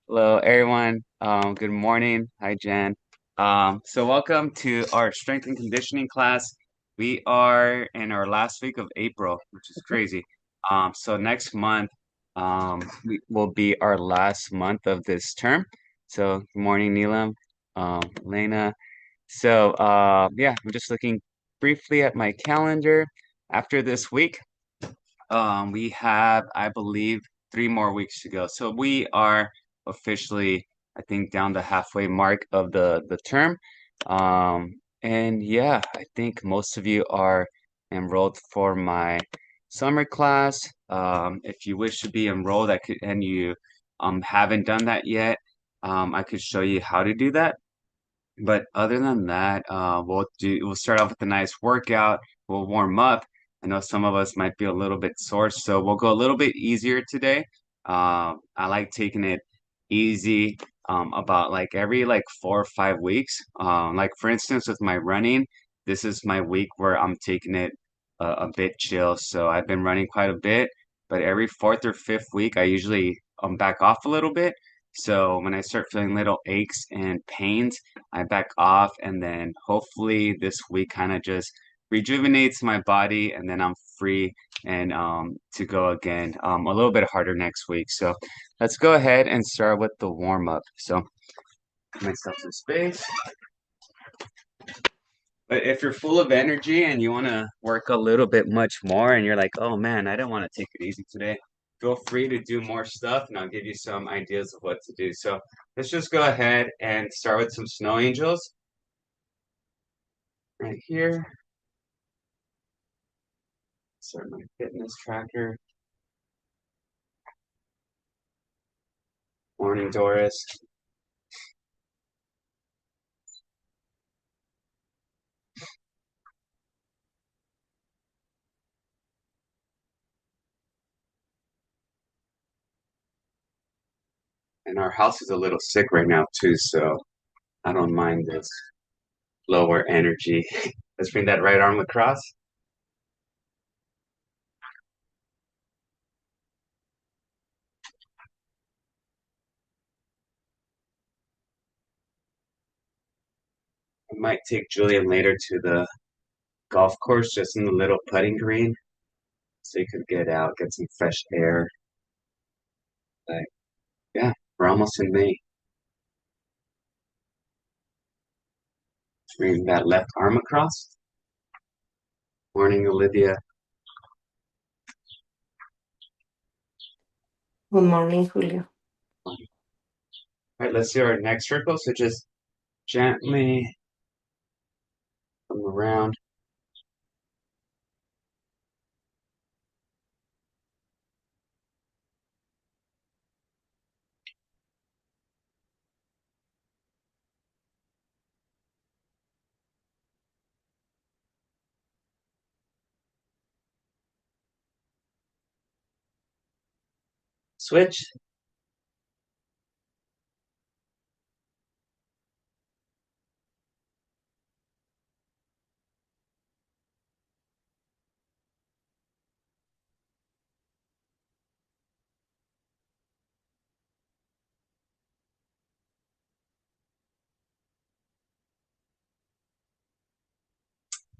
Hello, everyone. Good morning. Hi, Jen. So welcome to our strength and conditioning class. We are in our last week of April, which is crazy. So next month, will be our last month of this term. So good morning, Neelam, Lena. So yeah, I'm just looking briefly at my calendar. After this week, we have, I believe, 3 more weeks to go. So we are officially, I think, down the halfway mark of the term. And yeah, I think most of you are enrolled for my summer class. If you wish to be enrolled, I could, and you haven't done that yet, I could show you how to do that. But other than that, we'll start off with a nice workout. We'll warm up. I know some of us might be a little bit sore, so we'll go a little bit easier today. I like taking it easy, about like every like 4 or 5 weeks. Like for instance, with my running, this is my week where I'm taking it a bit chill. So I've been running quite a bit, but every fourth or fifth week, I usually back off a little bit. So when I start feeling little aches and pains, I back off, and then hopefully this week kind of just rejuvenates my body, and then I'm free and to go again a little bit harder next week. So let's go ahead and start with the warm up. So give myself some space. But if you're full of energy and you want to work a little bit much more, and you're like, oh man, I don't want to take it easy today, feel free to do more stuff, and I'll give you some ideas of what to do. So let's just go ahead and start with some snow angels right here. Start my fitness tracker. Morning, Doris. And our house is a little sick right now too, so I don't mind this lower energy. Let's bring that right arm across. I might take Julian later to the golf course, just in the little putting green, so you could get out, get some fresh air. Like, yeah, we're almost in May. Bring that left arm across. Morning, Olivia. Good morning, Julio. All right, let's do our next circle. So just gently come around. Switch.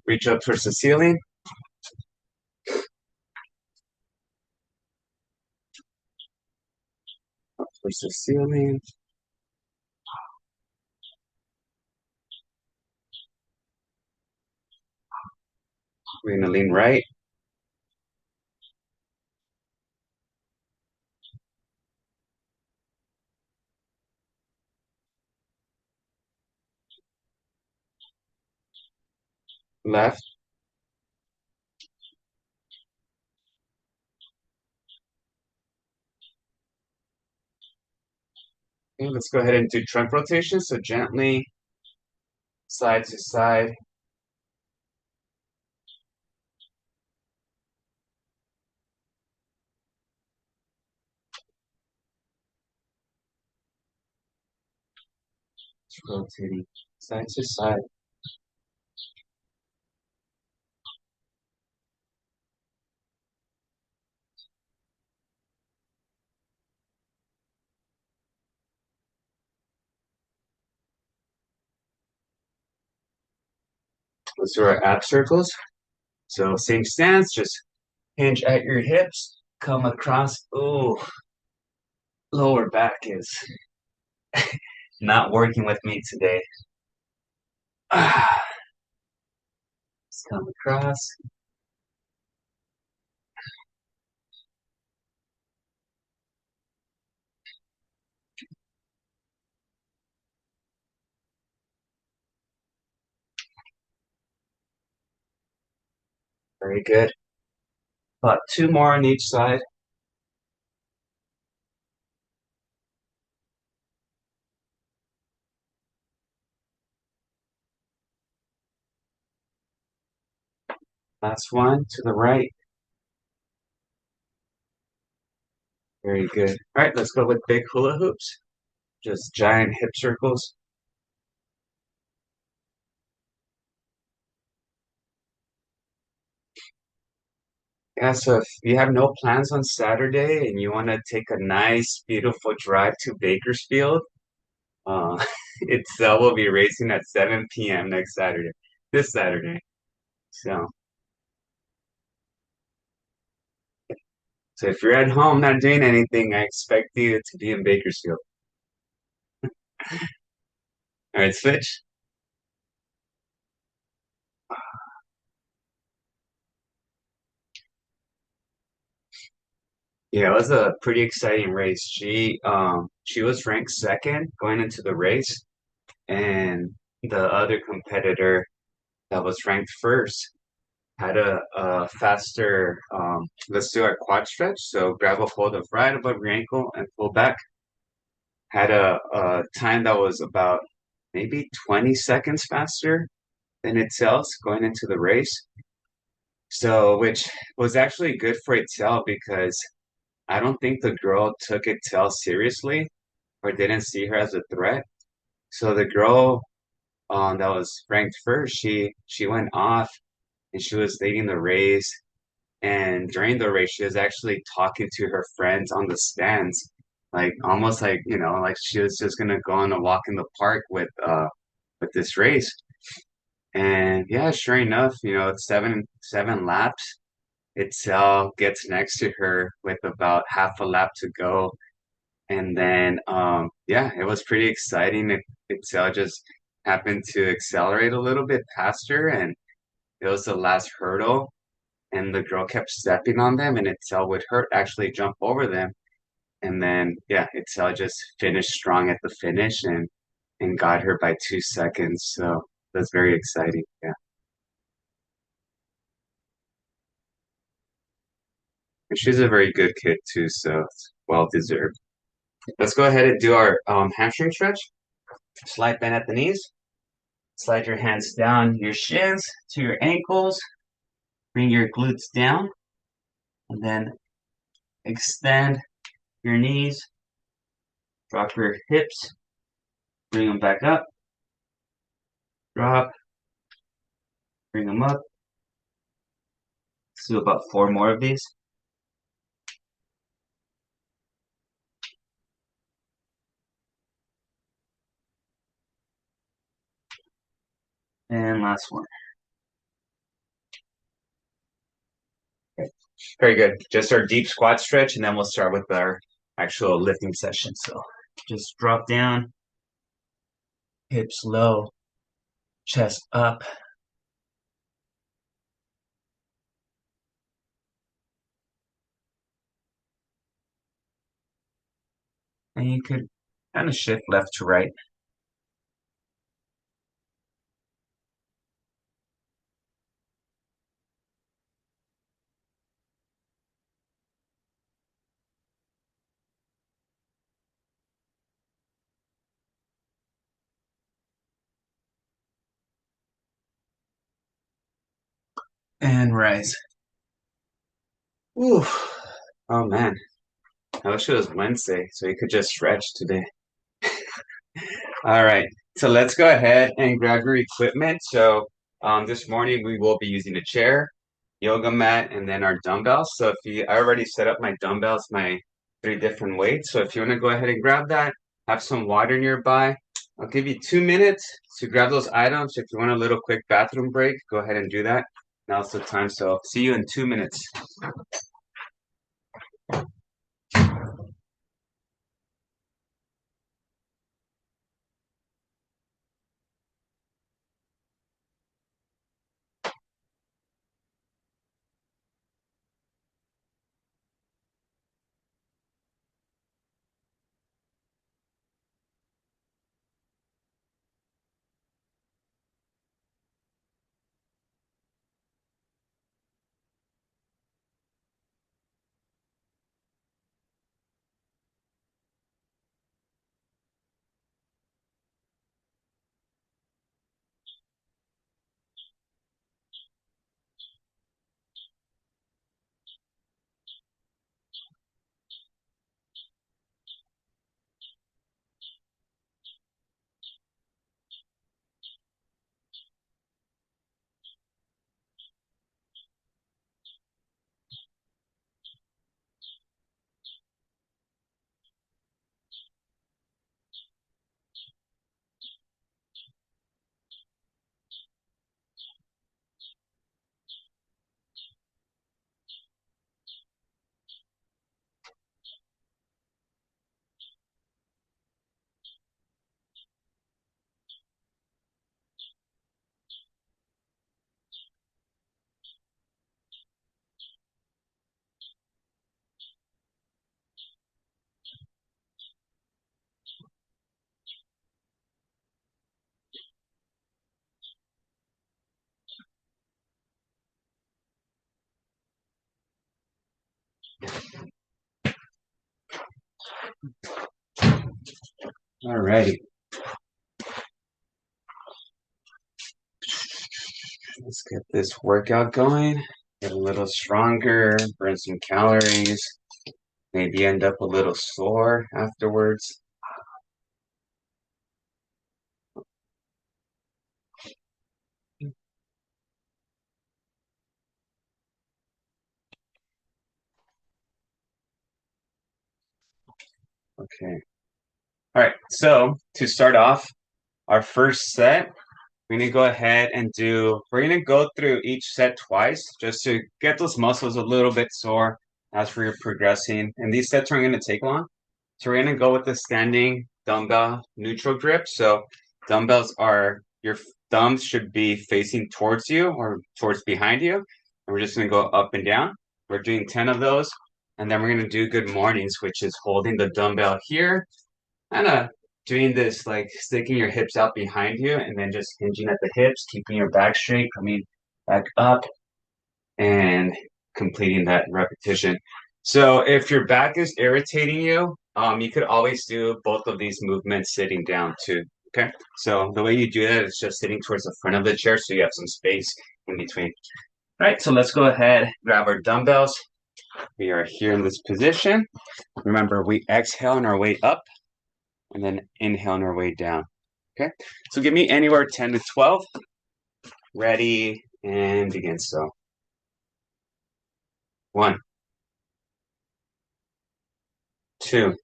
Reach up towards the ceiling. Up towards the ceiling. We're gonna lean right, left. Okay, let's go ahead and do trunk rotation. So gently side to side. Just rotating side to side. Let's do our ab circles. So same stance, just hinge at your hips, come across. Ooh, lower back is not working with me today. Ah, just come across. Very good. About two more on each side. Last one to the right. Very good. All right, let's go with big hula hoops. Just giant hip circles. Yeah, so if you have no plans on Saturday and you want to take a nice, beautiful drive to Bakersfield, uh, will be racing at 7 p.m. next Saturday, this Saturday. So, so if you're at home not doing anything, I expect you to be in Bakersfield. All right, switch. Yeah, it was a pretty exciting race. She was ranked second going into the race, and the other competitor that was ranked first had a faster, let's do our quad stretch. So grab a hold of right above your ankle and pull back. Had a time that was about maybe 20 seconds faster than itself going into the race. So, which was actually good for itself because I don't think the girl took itself seriously or didn't see her as a threat. So the girl that was ranked first, she went off and she was leading the race. And during the race, she was actually talking to her friends on the stands, like almost like, like she was just gonna go on a walk in the park with this race. And yeah, sure enough, it's seven laps. Itzel gets next to her with about half a lap to go. And then yeah, it was pretty exciting. Itzel just happened to accelerate a little bit past her, and it was the last hurdle and the girl kept stepping on them, and Itzel would hurt actually jump over them. And then yeah, Itzel just finished strong at the finish and got her by 2 seconds. So that's very exciting. Yeah. And she's a very good kid too, so it's well deserved. Let's go ahead and do our hamstring stretch. Slide bend at the knees. Slide your hands down your shins to your ankles. Bring your glutes down, and then extend your knees. Drop your hips. Bring them back up. Drop. Bring them up. Let's do about four more of these. And last one. Okay. Very good. Just our deep squat stretch, and then we'll start with our actual lifting session. So just drop down, hips low, chest up. And you could kind of shift left to right. And rise. Ooh. Oh man. I wish it was Wednesday so you could just stretch today. All right. So let's go ahead and grab your equipment. So this morning we will be using a chair, yoga mat, and then our dumbbells. So I already set up my dumbbells, my three different weights. So if you want to go ahead and grab that, have some water nearby. I'll give you 2 minutes to grab those items. If you want a little quick bathroom break, go ahead and do that. Now's the time, so see you in 2 minutes. Alrighty, let's get this workout going. Get a little stronger, burn some calories, maybe end up a little sore afterwards. Okay. All right, so to start off, our first set, we're gonna go through each set twice just to get those muscles a little bit sore as we're progressing. And these sets aren't gonna take long. So we're gonna go with the standing dumbbell neutral grip. So dumbbells are, your thumbs should be facing towards you or towards behind you. And we're just gonna go up and down. We're doing 10 of those. And then we're gonna do good mornings, which is holding the dumbbell here, kind of doing this, like sticking your hips out behind you and then just hinging at the hips, keeping your back straight, coming back up and completing that repetition. So if your back is irritating you, you could always do both of these movements sitting down too. Okay. So the way you do that is just sitting towards the front of the chair so you have some space in between. All right, so let's go ahead, grab our dumbbells. We are here in this position. Remember, we exhale on our way up and then inhale on our way down. Okay, so give me anywhere 10 to 12. Ready and begin. So 1, 2,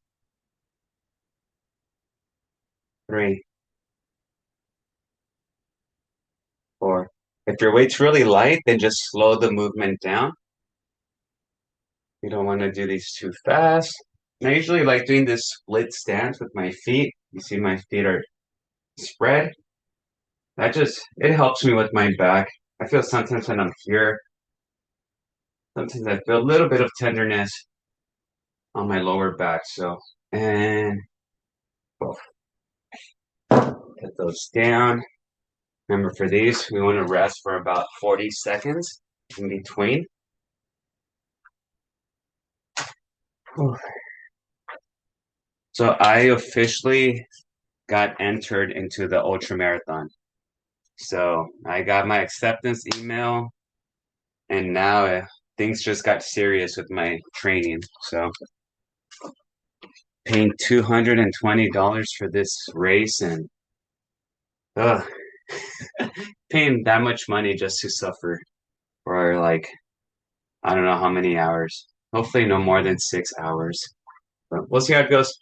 3, 4. If your weight's really light, then just slow the movement down. You don't want to do these too fast. And I usually like doing this split stance with my feet. You see my feet are spread. It helps me with my back. I feel sometimes when I'm here, sometimes I feel a little bit of tenderness on my lower back. So, and both. Get those down. Remember, for these, we want to rest for about 40 seconds in between. So I officially got entered into the ultra marathon. So I got my acceptance email, and now things just got serious with my training. So paying $220 for this race and uh, paying that much money just to suffer for like I don't know how many hours. Hopefully no more than 6 hours. But we'll see how it goes.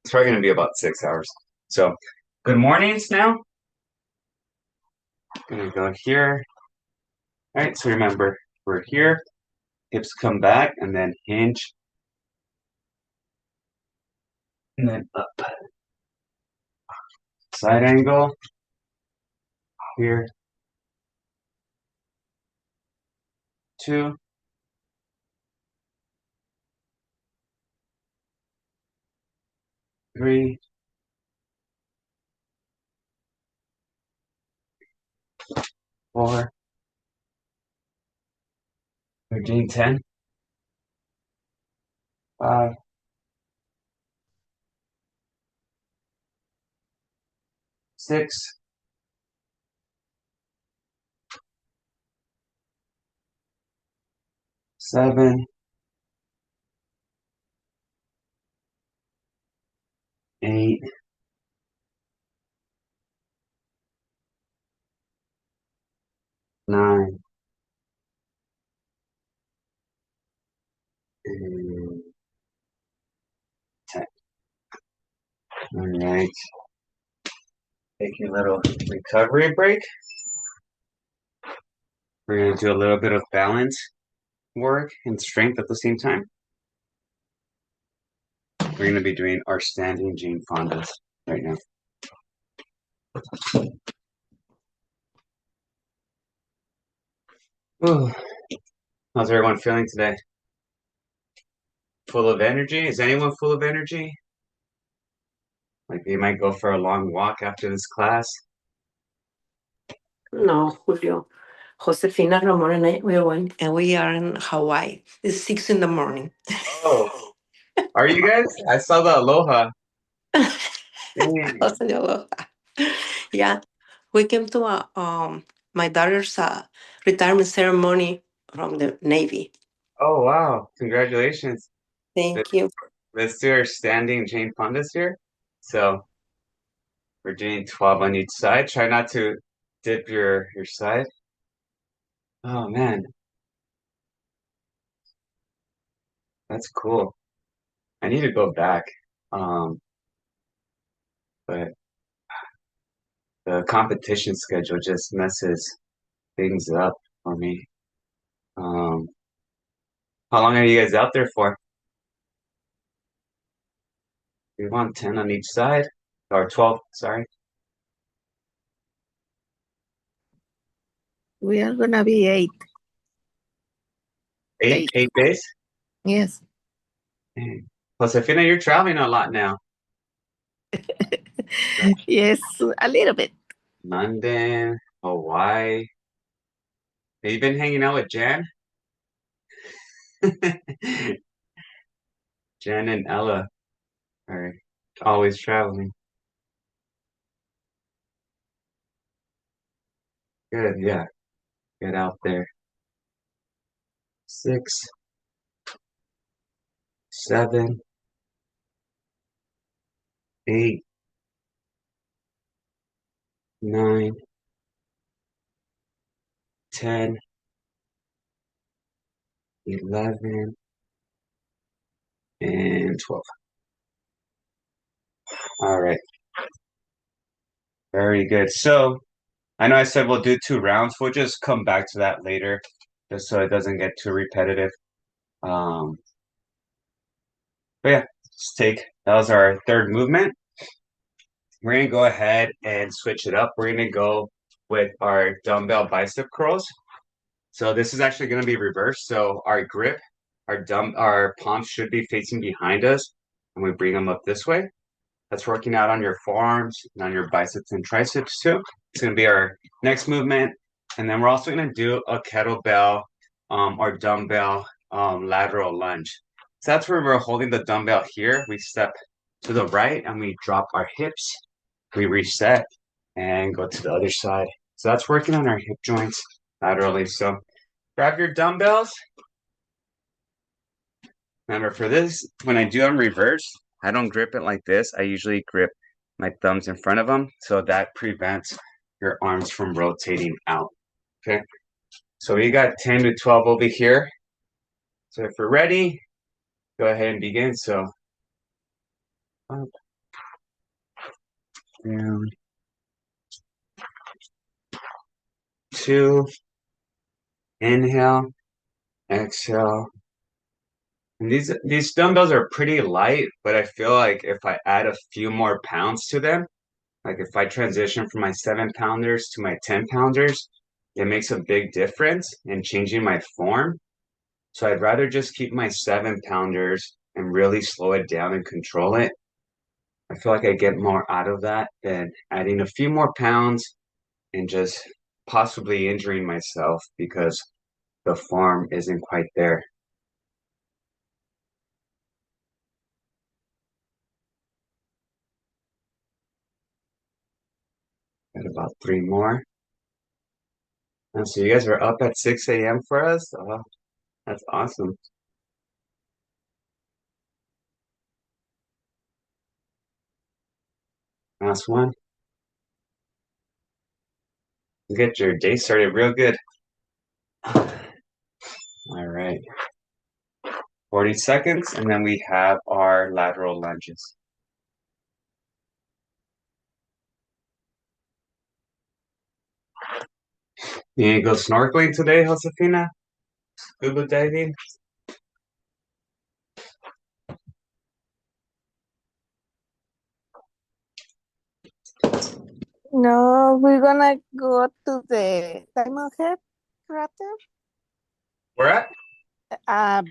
It's probably gonna be about 6 hours. So good mornings now. Gonna go here. All right, so remember, we're here, hips come back, and then hinge, and then up. Side angle, here, 2, 3, 4, we're doing 10, 5, 6, 7, 8, 9, and 10. All right, taking a little recovery break. We're gonna do a little bit of balance work and strength at the same time. We're gonna be doing our standing Jane Fondas right now. Ooh. How's everyone feeling today? Full of energy? Is anyone full of energy? Like they might go for a long walk after this class. No, Julio. Josefina, Ramon, and I, we went, and we are in Hawaii. It's 6 in the morning. Oh, are you guys? I saw the aloha. Dang. Yeah, we came to my daughter's retirement ceremony from the Navy. Oh, wow. Congratulations. Thank you. Let's do our standing Jane Fondas here. So we're doing 12 on each side. Try not to dip your side. Oh man, that's cool. I need to go back. Um, but the competition schedule just messes things up for me. Um, how long are you guys out there for? We want 10 on each side, or 12, sorry. We are gonna be 8. 8, 8 days? Yes. Dang. Josefina, you're traveling a lot now. Yes, a little bit. London, Hawaii. Have you been hanging out with Jan? Jan and Ella are always traveling. Good, yeah. Get out there. 6, 7, 8, 9, 10, 11, and 12. All right. Very good. So I know I said we'll do 2 rounds. We'll just come back to that later, just so it doesn't get too repetitive. Um, but yeah, that was our third movement. We're gonna go ahead and switch it up. We're gonna go with our dumbbell bicep curls. So this is actually gonna be reversed. So our grip, our palms should be facing behind us, and we bring them up this way. That's working out on your forearms and on your biceps and triceps too. It's going to be our next movement. And then we're also going to do a kettlebell or dumbbell lateral lunge. So that's where we're holding the dumbbell here. We step to the right and we drop our hips. We reset and go to the other side. So that's working on our hip joints laterally. So grab your dumbbells. Remember, for this, when I do them reverse, I don't grip it like this. I usually grip my thumbs in front of them, so that prevents your arms from rotating out. Okay, so we got 10 to 12 over here. So if we're ready, go ahead and begin. So up, down, two, inhale, exhale. And these dumbbells are pretty light, but I feel like if I add a few more pounds to them, like if I transition from my 7 pounders to my 10 pounders, it makes a big difference in changing my form. So I'd rather just keep my 7 pounders and really slow it down and control it. I feel like I get more out of that than adding a few more pounds and just possibly injuring myself because the form isn't quite there. Got about three more. And so you guys are up at 6 a.m. for us? Oh, that's awesome. Last one. Get your day started real good. All right. 40 seconds, and then we have our lateral lunges. You gonna go snorkeling today, Josefina? Scuba diving? No, we're gonna go to the Diamond Head crater. Where at? Uh,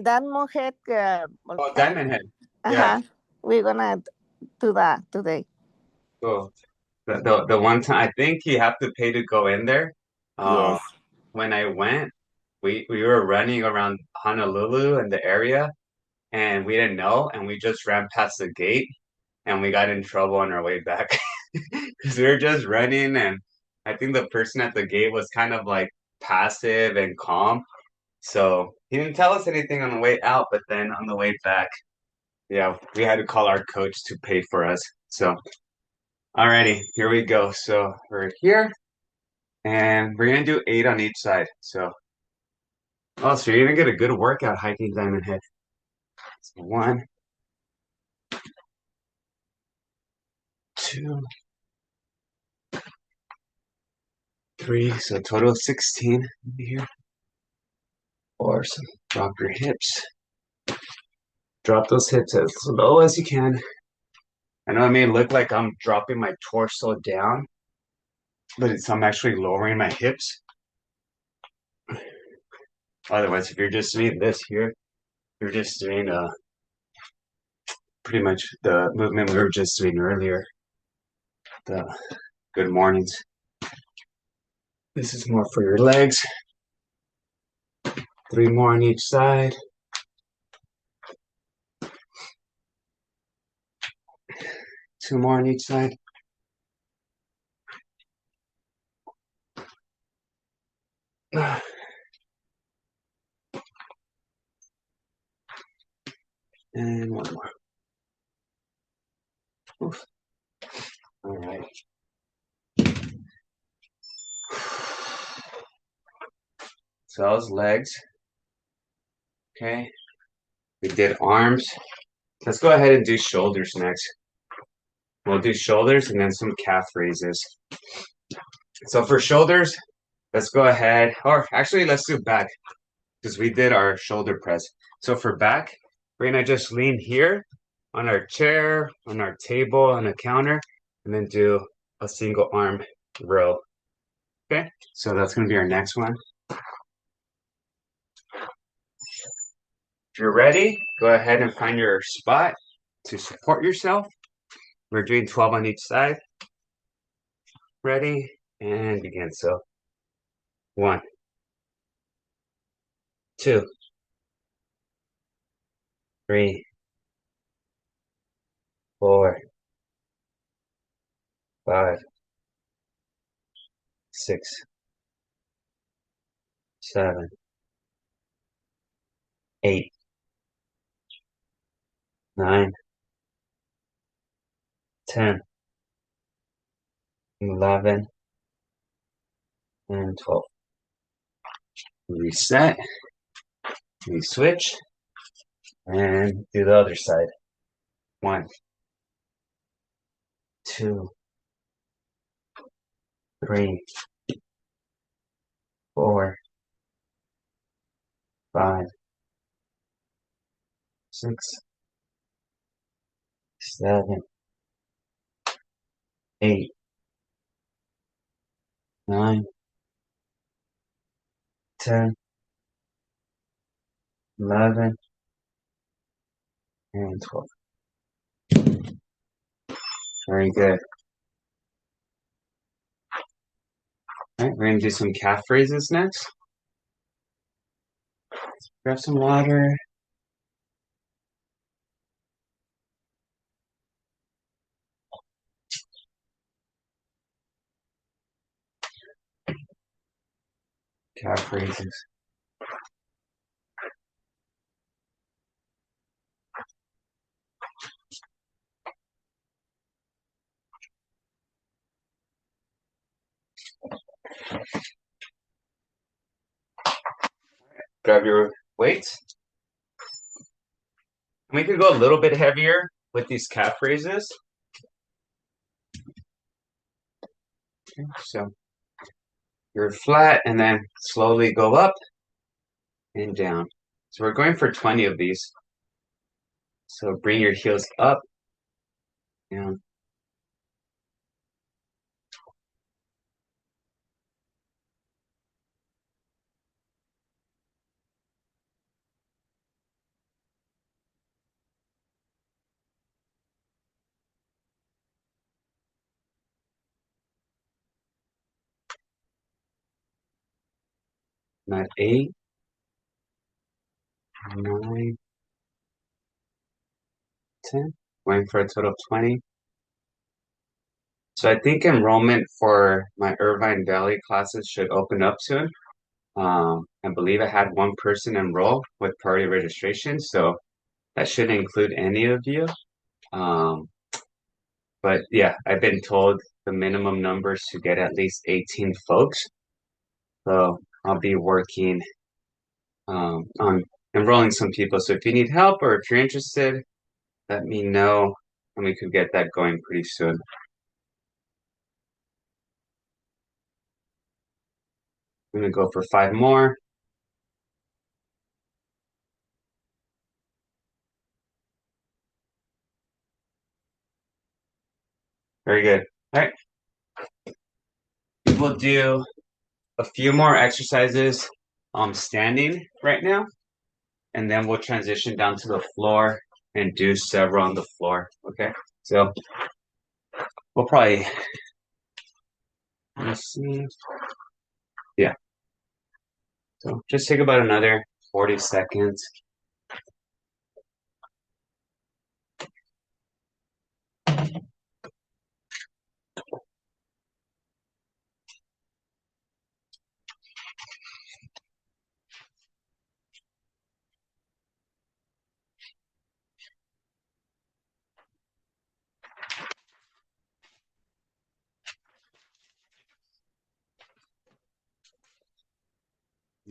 Diamond Head Oh, volcano. Diamond Head. Yeah. We're gonna do that today. Cool. The one time I think you have to pay to go in there. Yes. When I went, we were running around Honolulu and the area, and we didn't know, and we just ran past the gate, and we got in trouble on our way back because we were just running, and I think the person at the gate was kind of like passive and calm, so he didn't tell us anything on the way out, but then on the way back, yeah, we had to call our coach to pay for us. So, alrighty, here we go. So we're here. And we're gonna do 8 on each side. So, oh, so you're gonna get a good workout hiking Diamond Head. So one, two, three. So total of 16 here. Four. So drop your hips. Drop those hips as low as you can. I know it may look like I'm dropping my torso down, but I'm actually lowering my hips. Otherwise, if you're just doing this here, you're just doing pretty much the movement we were just doing earlier. The good mornings. This is more for your legs. 3 more on each side. 2 more on each side. And one more. Oof. All right. So that was legs. Okay. We did arms. Let's go ahead and do shoulders next. We'll do shoulders and then some calf raises. So for shoulders, let's go ahead, or actually let's do back because we did our shoulder press. So for back, we're gonna just lean here on our chair, on our table, on a counter, and then do a single arm row. Okay, so that's gonna be our next one. If you're ready, go ahead and find your spot to support yourself. We're doing 12 on each side. Ready and begin. So one, two, three, four, five, six, seven, eight, nine, 10, 11, and 12. Reset, we switch, and do the other side. One, two, three, 4, 5, 6, 7, 8, 9, 10, 11, and 12. Very good. All right, we're going to do some calf raises next. Grab some water. Calf raises. Grab your weights. We could go a little bit heavier with these calf raises. Okay, so you're flat and then slowly go up and down. So we're going for 20 of these. So bring your heels up, down. Not 8, 9, 10. Going for a total of 20. So I think enrollment for my Irvine Valley classes should open up soon. I believe I had one person enroll with priority registration, so that shouldn't include any of you. But yeah, I've been told the minimum numbers to get at least 18 folks. So I'll be working on enrolling some people. So if you need help or if you're interested, let me know and we could get that going pretty soon. I'm gonna go for 5 more. Very good. All right. We'll do a few more exercises standing right now, and then we'll transition down to the floor and do several on the floor. Okay. So we'll probably let's see. Yeah. So just take about another 40 seconds.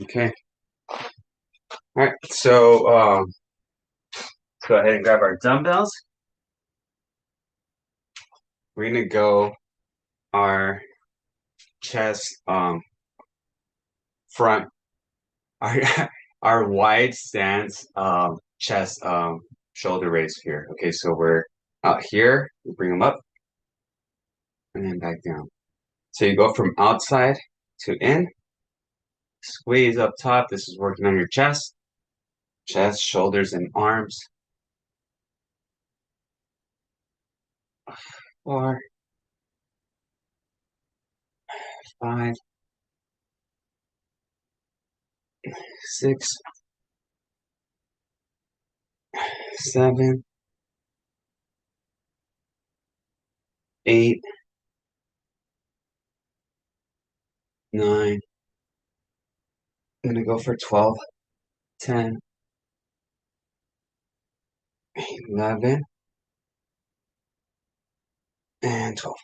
Okay. All right. So let's go ahead and grab our dumbbells. We're gonna go our chest front, our our wide stance chest shoulder raise here. Okay, so we're out here, we bring them up and then back down. So you go from outside to in, squeeze up top. This is working on your chest, shoulders, and arms. 4, 5, 6, 7, 8, 9. I'm gonna go for 12, 10, 11, and 12.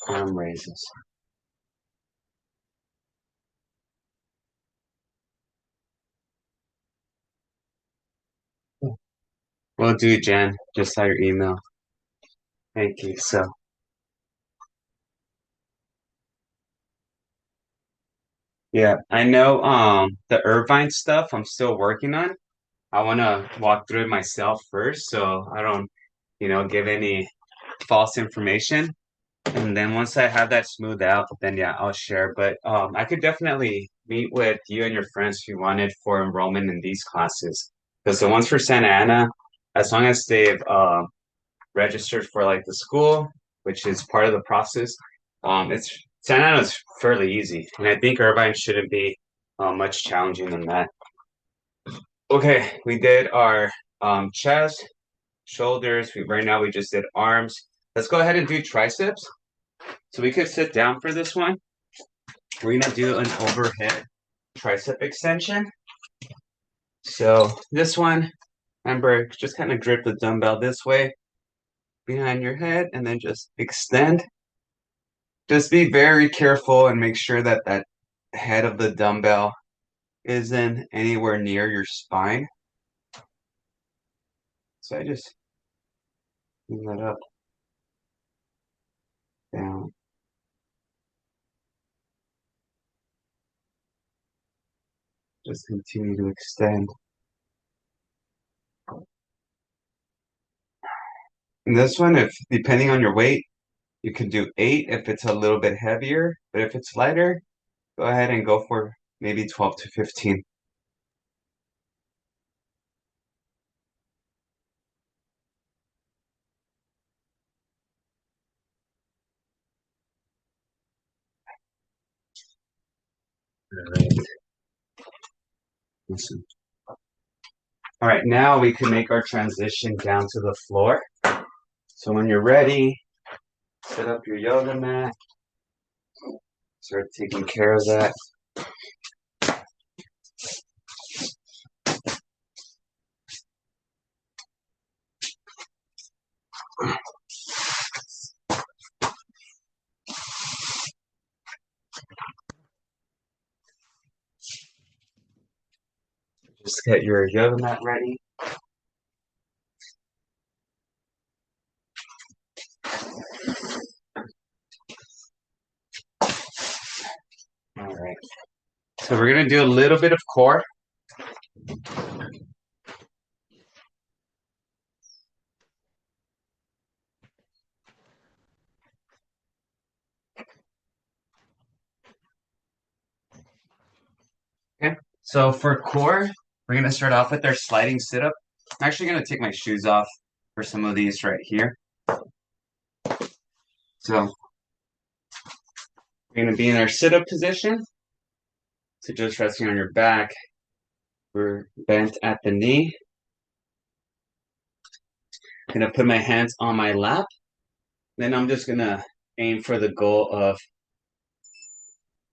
Arm raises. Will do, Jen. Just saw your email. Thank you. So, yeah, I know the Irvine stuff I'm still working on. I want to walk through it myself first so I don't, give any false information. And then once I have that smoothed out, then yeah, I'll share. But I could definitely meet with you and your friends if you wanted for enrollment in these classes. Because the ones for Santa Ana, as long as they've registered for like the school, which is part of the process, it's Santa Ana is fairly easy, and I think Irvine shouldn't be much challenging than that. Okay, we did our chest, shoulders. Right now we just did arms. Let's go ahead and do triceps. So we could sit down for this one. We're gonna do an overhead tricep extension. So this one, remember, just kind of grip the dumbbell this way behind your head and then just extend. Just be very careful and make sure that that head of the dumbbell isn't anywhere near your spine. So I just move that up, down. Just continue to extend. And this one, if depending on your weight, you can do 8 if it's a little bit heavier, but if it's lighter, go ahead and go for maybe 12 to 15. All right. Listen. All right, now we can make our transition down to the floor. So when you're ready, set up your yoga mat, start taking care of that. Just get your yoga mat ready. All right. So we're gonna do a little bit of core. Okay. So for core, we're gonna start off with our sliding sit-up. I'm actually gonna take my shoes off for some of these right here. So we're gonna be in our sit-up position. So just resting on your back. We're bent at the knee. Gonna put my hands on my lap. Then I'm just gonna aim for the goal of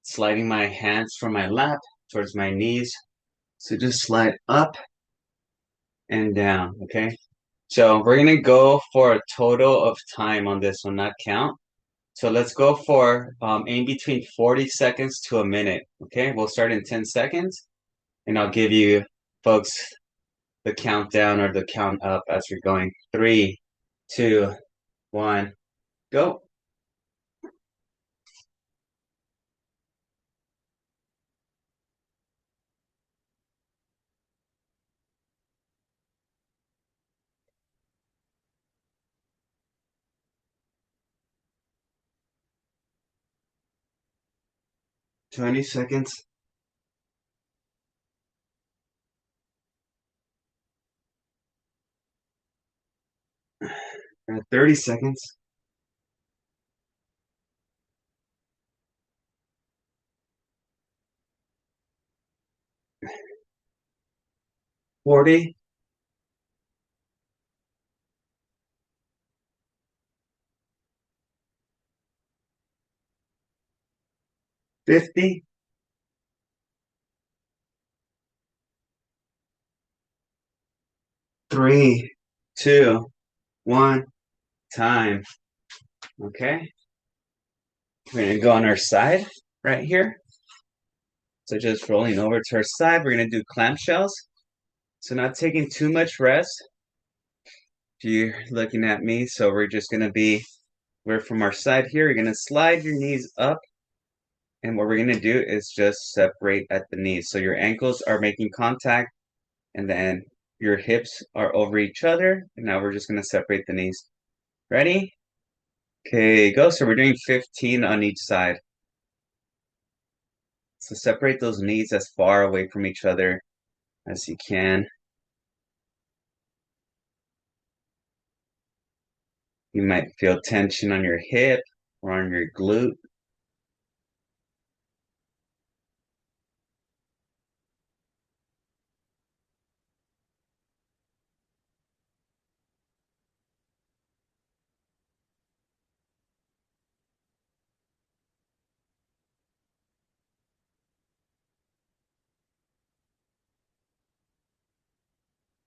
sliding my hands from my lap towards my knees. So just slide up and down, okay? So we're gonna go for a total of time on this one, not count. So let's go for in between 40 seconds to a minute, okay? We'll start in 10 seconds, and I'll give you folks the countdown or the count up as we're going. 3, 2, 1, go. 20 seconds. 30 seconds. 40. 50. 3, 2, 1, time. Okay. We're gonna go on our side right here. So just rolling over to our side, we're gonna do clamshells. So not taking too much rest. you're looking at me. So we're from our side here. You're gonna slide your knees up, and what we're gonna do is just separate at the knees. So your ankles are making contact, and then your hips are over each other. And now we're just gonna separate the knees. Ready? Okay, go. So we're doing 15 on each side. So separate those knees as far away from each other as you can. You might feel tension on your hip or on your glute.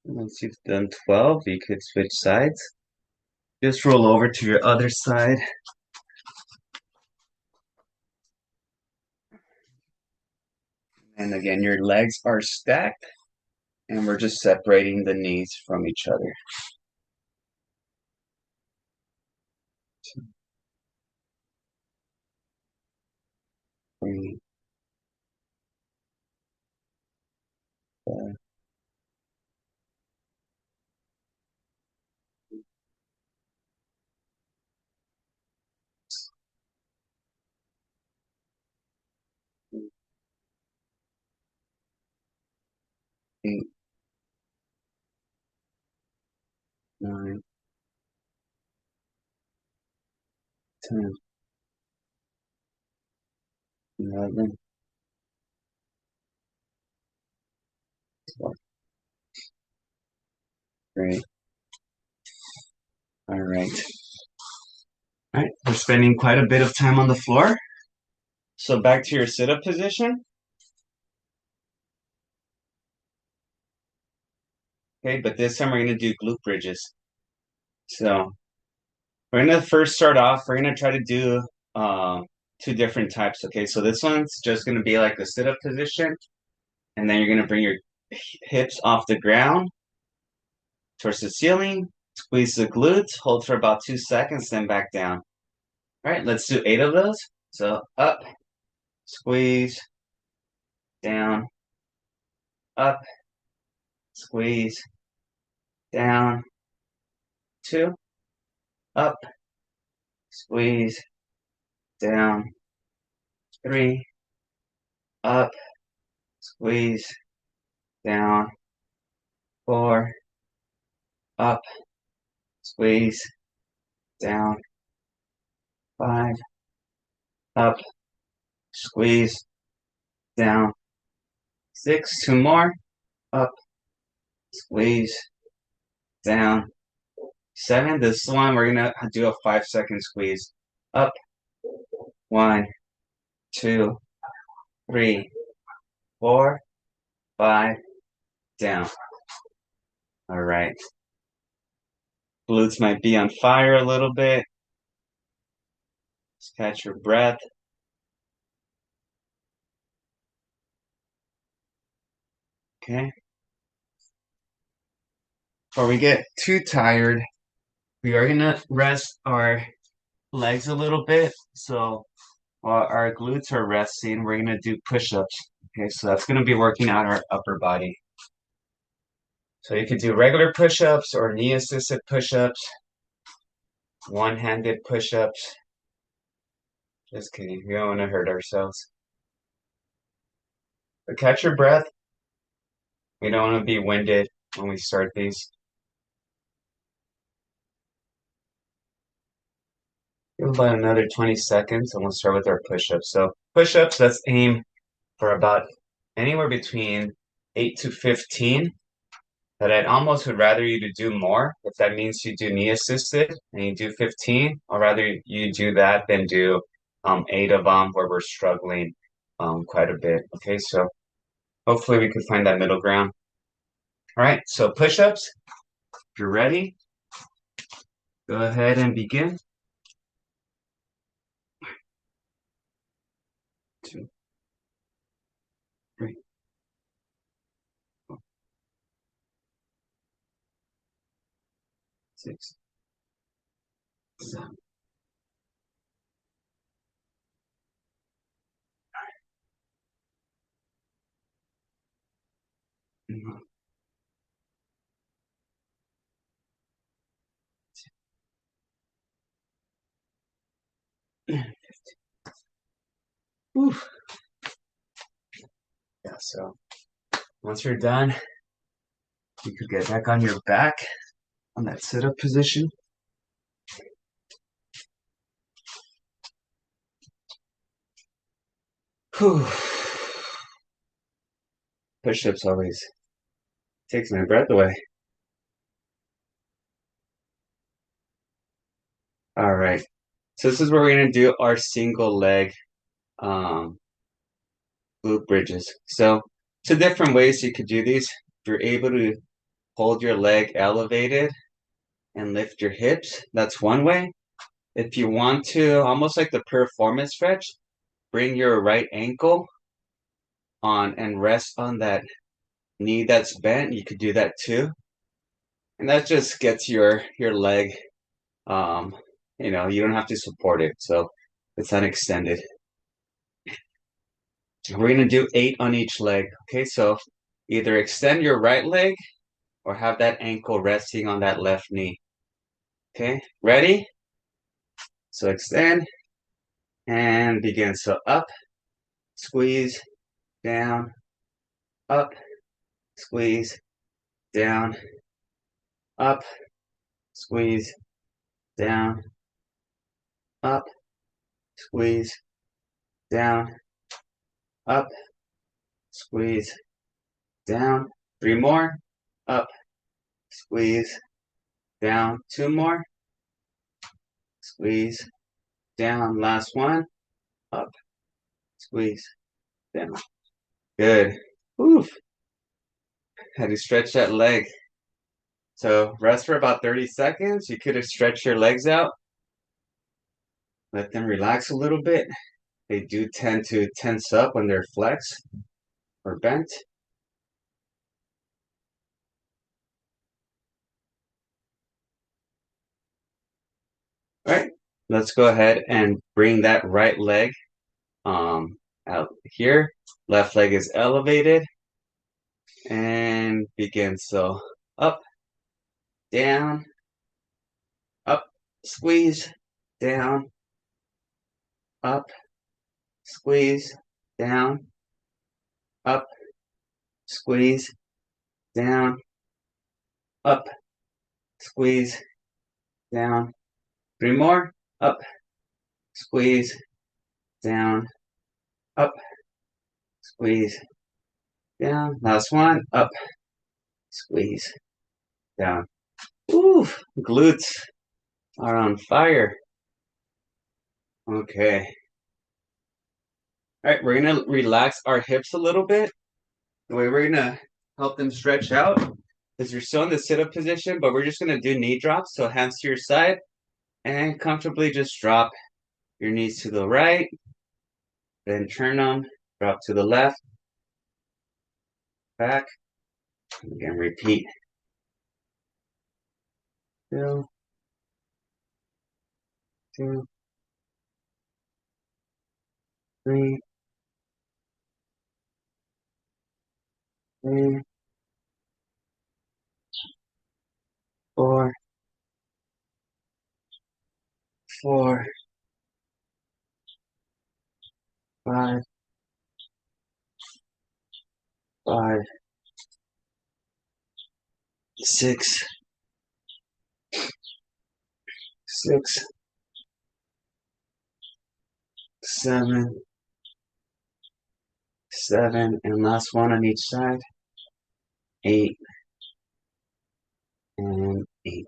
Once you've done 12, you could switch sides. Just roll over to your other side. And again, your legs are stacked, and we're just separating the knees from each other. 2, 3, 4, 8, 9, 10, 11, 12. Great. All right. All right. We're spending quite a bit of time on the floor. So back to your sit-up position. Okay, but this time we're going to do glute bridges. So we're going to first start off, we're going to try to do two different types. Okay, so this one's just going to be like the sit-up position. And then you're going to bring your hips off the ground towards the ceiling. Squeeze the glutes, hold for about 2 seconds, then back down. All right, let's do 8 of those. So up, squeeze, down, up, squeeze, down, 2, up, squeeze, down, 3, up, squeeze, down, 4, up, squeeze, down, 5, up, squeeze, down, 6, 2 more, up, squeeze, down, 7. This one we're gonna do a 5-second squeeze. Up, 1, 2, 3, 4, 5, down. All right. Glutes might be on fire a little bit. Just catch your breath. Okay. Before we get too tired, we are gonna rest our legs a little bit. So while our glutes are resting, we're gonna do push-ups. Okay, so that's gonna be working out our upper body. So you could do regular push-ups or knee-assisted push-ups, one-handed push-ups. Just kidding. We don't want to hurt ourselves. But catch your breath. We don't want to be winded when we start these. Give about another 20 seconds and we'll start with our push-ups. So push-ups, let's aim for about anywhere between 8 to 15. But I'd almost would rather you to do more. If that means you do knee assisted and you do 15, I'd rather you do that than do 8 of them where we're struggling quite a bit. Okay, so hopefully we could find that middle ground. All right, so push-ups. If you're ready, go ahead and begin. 2, 3, 4, 6, 7. Whew. Yeah, so once you're done, you could get back on your back on that sit-up position. Whew. Push-ups always takes my breath away. All right. So this is where we're going to do our single leg glute bridges. So two different ways you could do these. If you're able to hold your leg elevated and lift your hips, that's one way. If you want to, almost like the performance stretch, bring your right ankle on and rest on that knee that's bent. You could do that too. And that just gets your leg, you don't have to support it. So it's not extended. We're going to do 8 on each leg. Okay, so either extend your right leg or have that ankle resting on that left knee. Okay, ready? So extend and begin. So up, squeeze, down, up, squeeze, down, up, squeeze, down, up, squeeze, down, up, squeeze, down. 3 more, up, squeeze, down. 2 more, squeeze, down. Last one, up, squeeze, down. Good. Oof. Had to stretch that leg. So rest for about 30 seconds. You could have stretched your legs out. Let them relax a little bit. They do tend to tense up when they're flexed or bent. All right, let's go ahead and bring that right leg out here. Left leg is elevated and begin. So up, down, up, squeeze, down, up, squeeze, down, up, squeeze, down, up, squeeze, down. 3 more, up, squeeze, down, up, squeeze, down. Last one, up, squeeze, down. Ooh, glutes are on fire. Okay. All right, we're gonna relax our hips a little bit. The way we're gonna help them stretch out is you're still in the sit-up position, but we're just gonna do knee drops. So hands to your side and comfortably just drop your knees to the right, then turn them, drop to the left, back, and again repeat. 2, 2, 3, 3, 4, 4, 5, 5, 6, 6, 7, 7, and last one on each side. 8 and 8.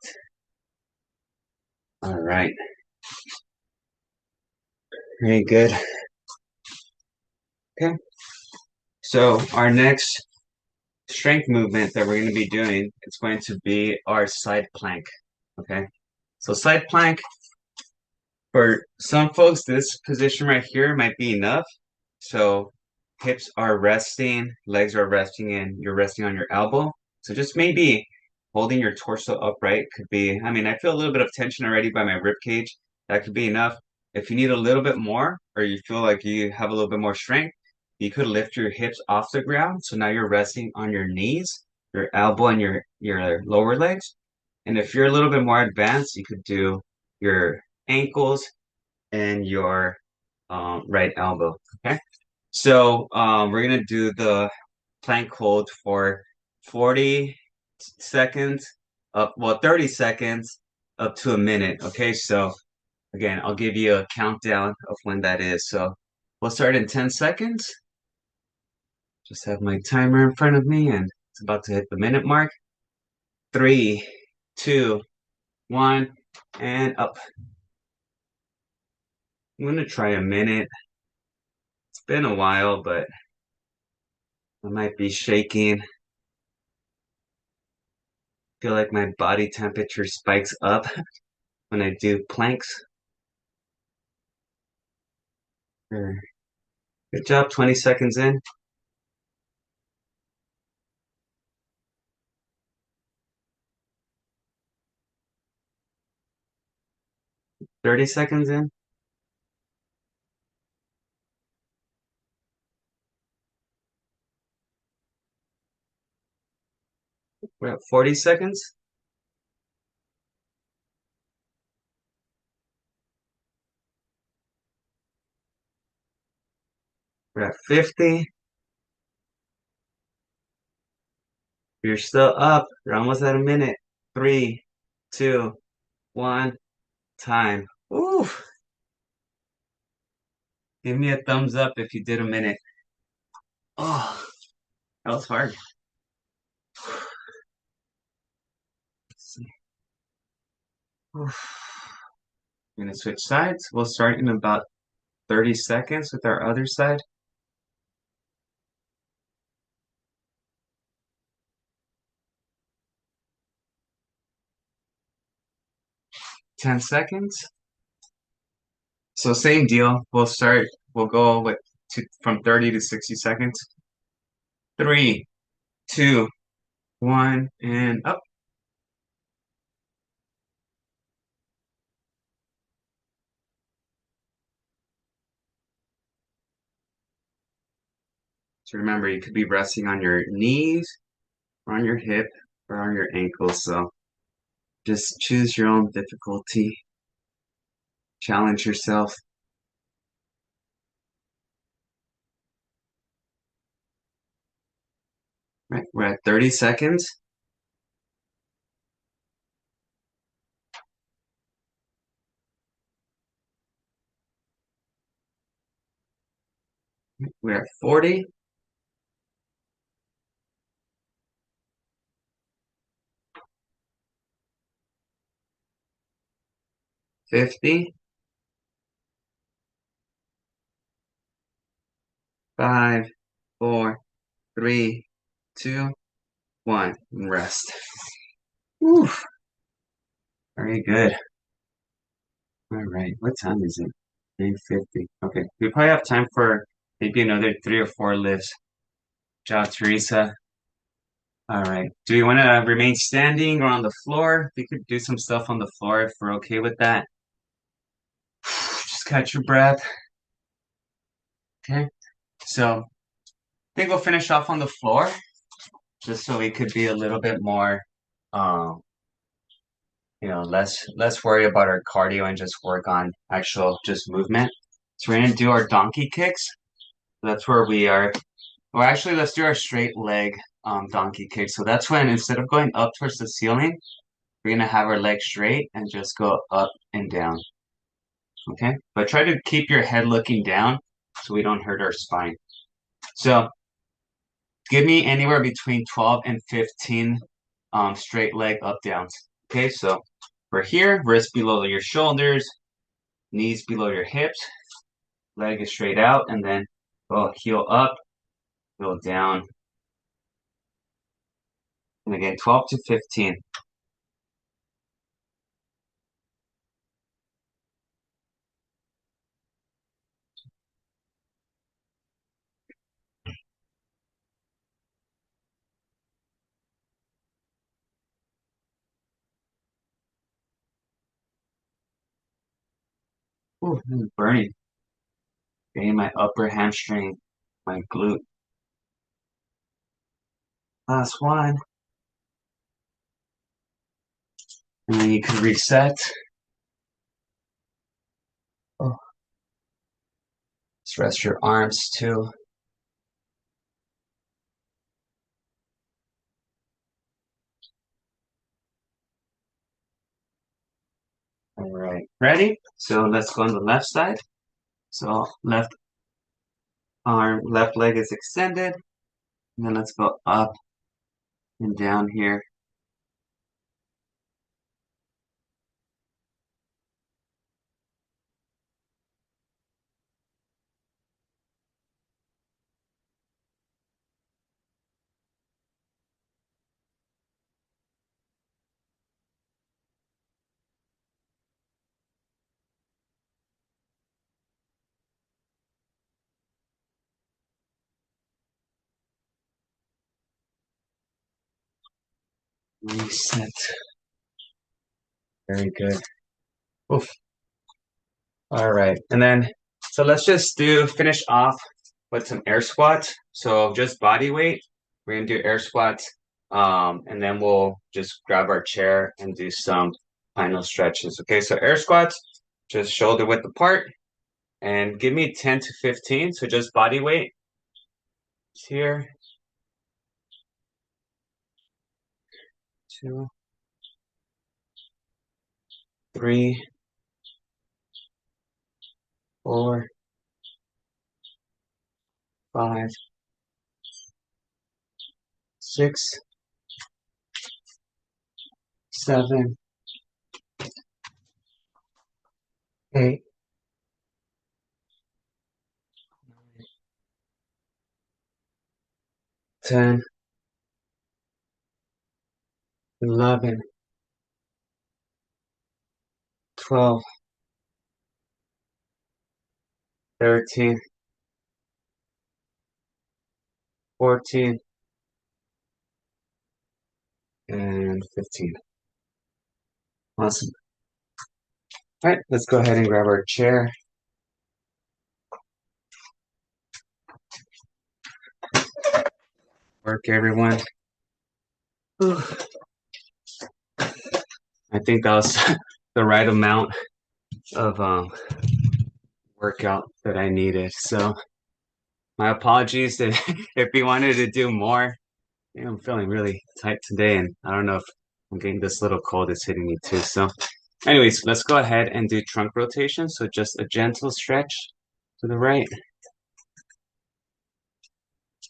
All right. Very good. Okay. So our next strength movement that we're going to be doing is going to be our side plank. Okay. So side plank, for some folks, this position right here might be enough. So hips are resting, legs are resting, and you're resting on your elbow. So just maybe holding your torso upright could be, I mean, I feel a little bit of tension already by my rib cage. That could be enough. If you need a little bit more, or you feel like you have a little bit more strength, you could lift your hips off the ground. So now you're resting on your knees, your elbow, and your lower legs. And if you're a little bit more advanced, you could do your ankles and your right elbow. Okay. So we're gonna do the plank hold for 40 seconds up, well, 30 seconds up to a minute. Okay, so again, I'll give you a countdown of when that is. So we'll start in 10 seconds. Just have my timer in front of me and it's about to hit the minute mark. Three, two, one, and up. I'm gonna try a minute. It's been a while, but I might be shaking. Feel like my body temperature spikes up when I do planks. Good job, 20 seconds in. 30 seconds in. We're at 40 seconds. We're at 50. You're still up. You're almost at a minute. Three, two, one, time. Ooh, give me a thumbs up if you did a minute. Oh, that was hard. Let's see. Oof. I'm gonna switch sides. We'll start in about 30 seconds with our other side. 10 seconds. So same deal. We'll go from 30 to 60 seconds. Three, two, one, and up. So remember, you could be resting on your knees, or on your hip, or on your ankle. So just choose your own difficulty. Challenge yourself. Right, we're at 30 seconds. We're at 40. 50. 5, 4, 3, 2, 1. And rest. Whew, very good. All right, what time is it? 9:50. Okay, we probably have time for maybe another 3 or 4 lifts. Good job, Teresa. All right. Do you want to remain standing or on the floor? We could do some stuff on the floor if we're okay with that. Just catch your breath. Okay. So I think we'll finish off on the floor just so we could be a little bit more, um, less worry about our cardio and just work on actual just movement. So we're gonna do our donkey kicks. That's where we are. Or actually, let's do our straight leg donkey kick. So that's when instead of going up towards the ceiling, we're gonna have our legs straight and just go up and down. Okay, but try to keep your head looking down so we don't hurt our spine. So give me anywhere between 12 and 15 straight leg up downs. Okay, so we're here, wrist below your shoulders, knees below your hips, leg is straight out, and then go heel up, go down. And again, 12 to 15. Ooh, this is burning. Okay, my upper hamstring, my glute. Last one. And then you can reset. Oh, just rest your arms too. All right, ready? So let's go on the left side. So left arm, left leg is extended. And then let's go up and down here. Reset. Very good. Oof. All right. And then, so let's just finish off with some air squats. So just body weight. We're gonna do air squats. And then we'll just grab our chair and do some final stretches. Okay, so air squats, just shoulder width apart and give me 10 to 15. So just body weight here. 2, 3, 4, 5, 6, 7, 8, 10, 11, 12, 13, 14, and 15. Awesome. All right, let's go ahead and grab our chair. Work, everyone. Whew. I think that was the right amount of workout that I needed. So my apologies if you wanted to do more. I'm feeling really tight today, and I don't know if I'm getting this little cold is hitting me too. So anyways, let's go ahead and do trunk rotation. So just a gentle stretch to the right.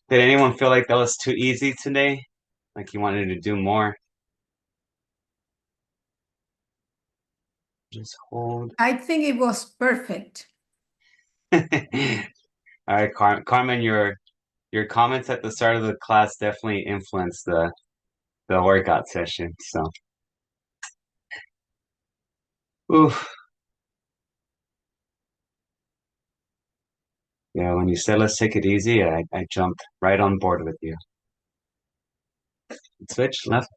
Did anyone feel like that was too easy today? Like you wanted to do more? Just hold. I think it was perfect. All right, Carmen, your comments at the start of the class definitely influenced the workout session. So, oof. Yeah, when you said let's take it easy, I jumped right on board with you. Switch left.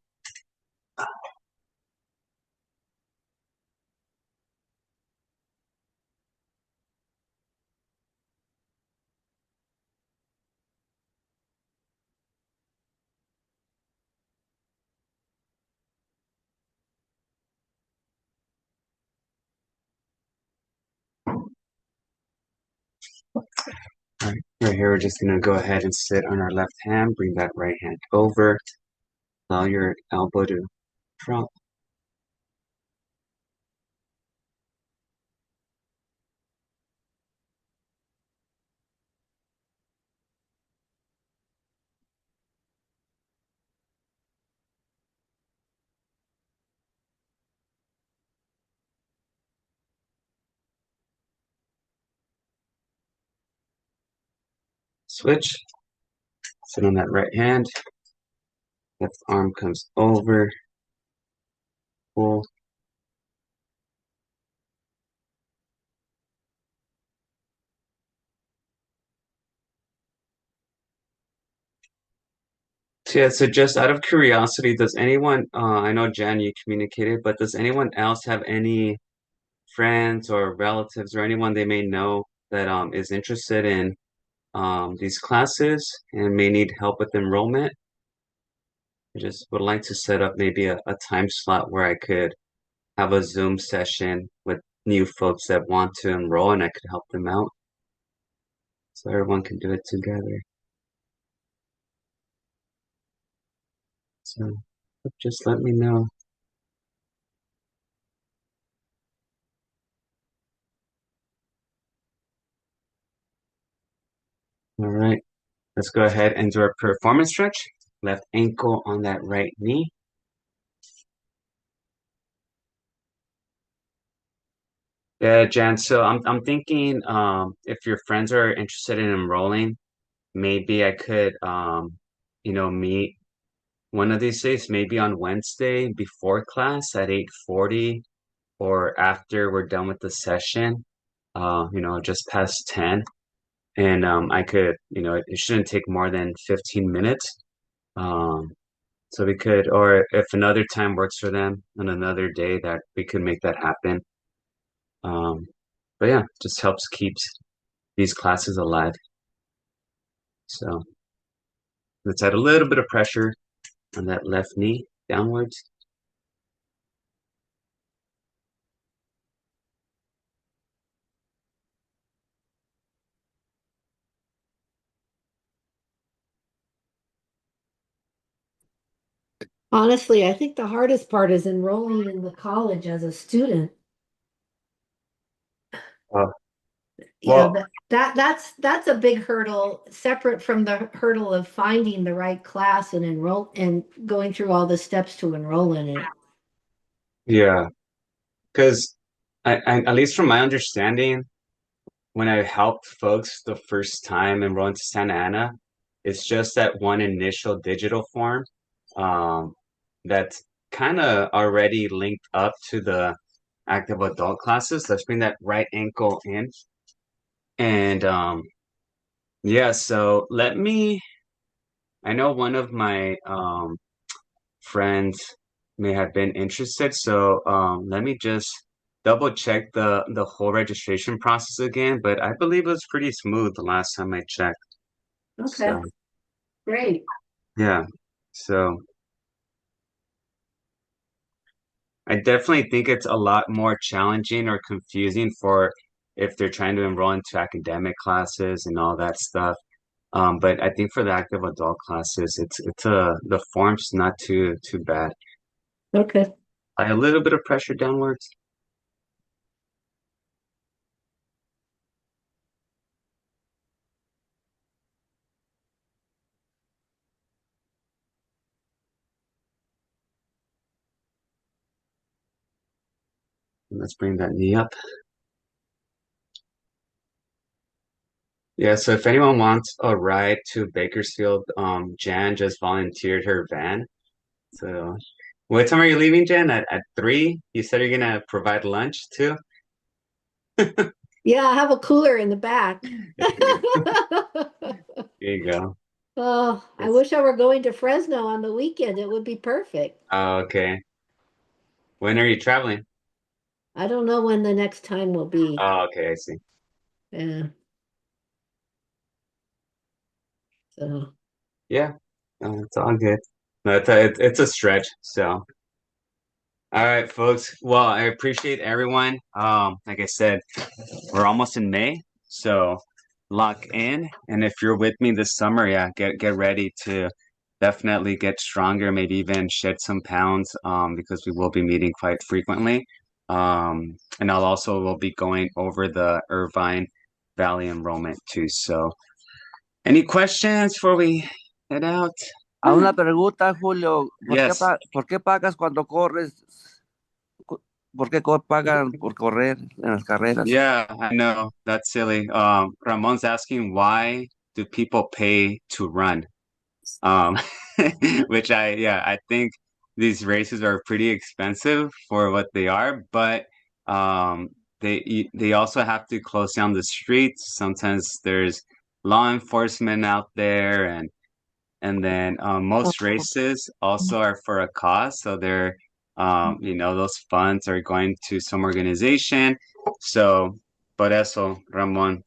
All right, right here, we're just gonna go ahead and sit on our left hand, bring that right hand over, allow your elbow to drop. Switch, sit on that right hand, left arm comes over, pull. So yeah, so just out of curiosity, does anyone, I know Jan, you communicated, but does anyone else have any friends or relatives or anyone they may know that is interested in these classes and may need help with enrollment. I just would like to set up maybe a time slot where I could have a Zoom session with new folks that want to enroll and I could help them out so everyone can do it together. So just let me know. All right, let's go ahead and do our performance stretch. Left ankle on that right knee. Yeah, Jan. So I'm thinking if your friends are interested in enrolling, maybe I could meet one of these days, maybe on Wednesday before class at 8:40 or after we're done with the session, just past 10. And I could, it shouldn't take more than 15 minutes. Um, so we could, or if another time works for them on another day, that we could make that happen. But yeah, just helps keeps these classes alive. So let's add a little bit of pressure on that left knee downwards. Honestly, I think the hardest part is enrolling in the college as a student. Uh, You know, well, that's a big hurdle, separate from the hurdle of finding the right class and enroll and going through all the steps to enroll in it. yeah, because at least from my understanding, when I helped folks the first time enroll into Santa Ana, it's just that one initial digital form that's kind of already linked up to the active adult classes. Let's bring that right ankle in. And yeah, so I know one of my friends may have been interested, so let me just double check the whole registration process again, but I believe it was pretty smooth the last time I checked. Okay, So great. yeah, so I definitely think it's a lot more challenging or confusing for if they're trying to enroll into academic classes and all that stuff. But I think for the active adult classes, it's the form's not too bad. Okay. A little bit of pressure downwards. Let's bring that knee up. Yeah, so if anyone wants a ride to Bakersfield, Jan just volunteered her van. So what time are you leaving, Jan? At 3? You said you're gonna provide lunch too? Yeah, I have a cooler in the back. There you go. Oh, I It's wish I were going to Fresno on the weekend. It would be perfect. oh, okay. When are you traveling? I don't know when the next time will be. Oh, okay, I see. Yeah. So, Yeah, it's all good. No, it's a stretch. So, all right, folks. Well, I appreciate everyone. Like I said, we're almost in May, so lock in. And if you're with me this summer, yeah, get ready to definitely get stronger, maybe even shed some pounds, because we will be meeting quite frequently. And I'll also will be going over the Irvine Valley enrollment too. So, any questions before we head out? A una pregunta, Julio, Yes. ¿por qué pagas cuando corres? ¿Por qué pagan por correr en las carreras? Yeah, I know. That's silly. Ramon's asking why do people pay to run? Um, which I think these races are pretty expensive for what they are, but um, they also have to close down the streets. Sometimes there's law enforcement out there, and then most races also are for a cause, so they're those funds are going to some organization. So, por eso, Ramon.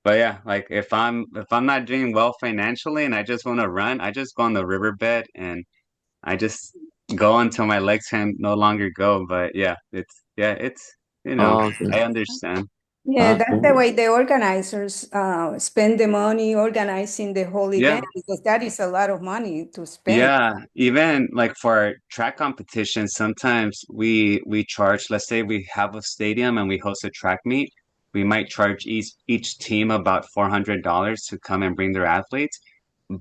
But yeah, like if I'm not doing well financially and I just want to run, I just go on the riverbed and I just go until my legs can no longer go. But it's Okay. I understand. Yeah, that's the Okay. way the organizers spend the money organizing the whole Yeah. event because that is a lot of money to spend. Yeah, even like for our track competitions, sometimes we charge, let's say we have a stadium and we host a track meet, we might charge each team about $400 to come and bring their athletes.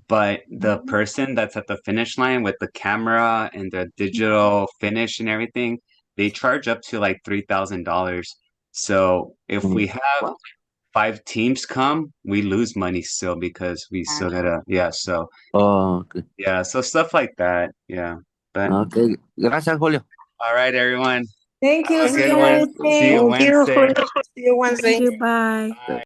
But the person that's at the finish line with the camera and the digital finish and everything, they charge up to like $3,000. So if we have five teams come, we lose money still because we still gotta, so Okay. yeah, so stuff like that. Yeah. But Okay. Gracias, Julio. all right, everyone. Thank you. Have a See good you one. See Wednesday. you Thank you, Wednesday. Julio. See you Wednesday. Thank you. Bye. Bye.